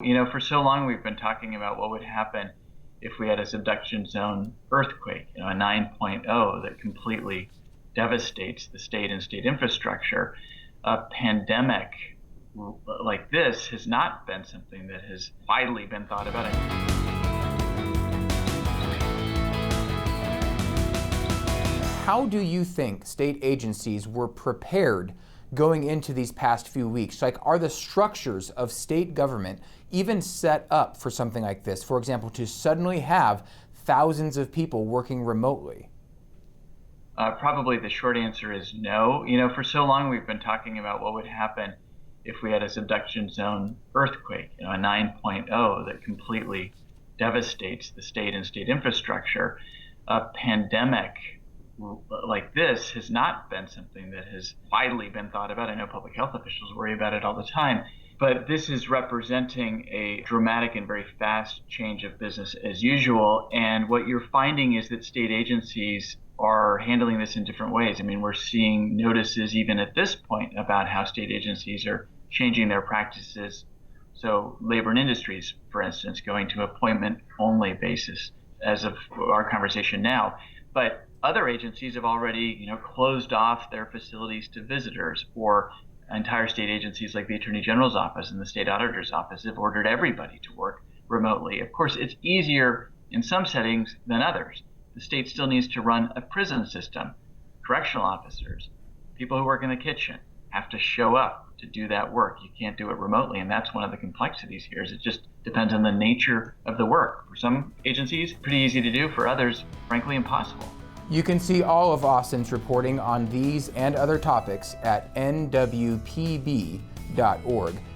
For so long we've been talking about what would happen if we had a subduction zone earthquake, a 9.0 that completely devastates the state and state infrastructure. A pandemic like this has not been something that has widely been thought about. How do you think state agencies were prepared going into these past few weeks? Like, are the structures of state government even set up for something like this? For example, to suddenly have thousands of people working remotely? Probably the short answer is no. For so long we've been talking about what would happen if we had a subduction zone earthquake, a 9.0 that completely devastates the state and state infrastructure. A pandemic like this has not been something that has widely been thought about. I know public health officials worry about it all the time, but this is representing a dramatic and very fast change of business as usual. And what you're finding is that state agencies are handling this in different ways. I mean, we're seeing notices even at this point about how state agencies are changing their practices. So labor and industries, for instance, going to appointment-only basis as of our conversation now. But other agencies have already, closed off their facilities to visitors, or entire state agencies like the Attorney General's office and the State Auditor's office have ordered everybody to work remotely. Of course, it's easier in some settings than others. The state still needs to run a prison system. Correctional officers, people who work in the kitchen, have to show up to do that work. You can't do it remotely, and that's one of the complexities here. Is it just depends on the nature of the work. For some agencies, pretty easy to do. For others, frankly, impossible. You can see all of Austin's reporting on these and other topics at nwpb.org.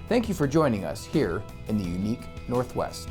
Thank you for joining us here in the unique Northwest.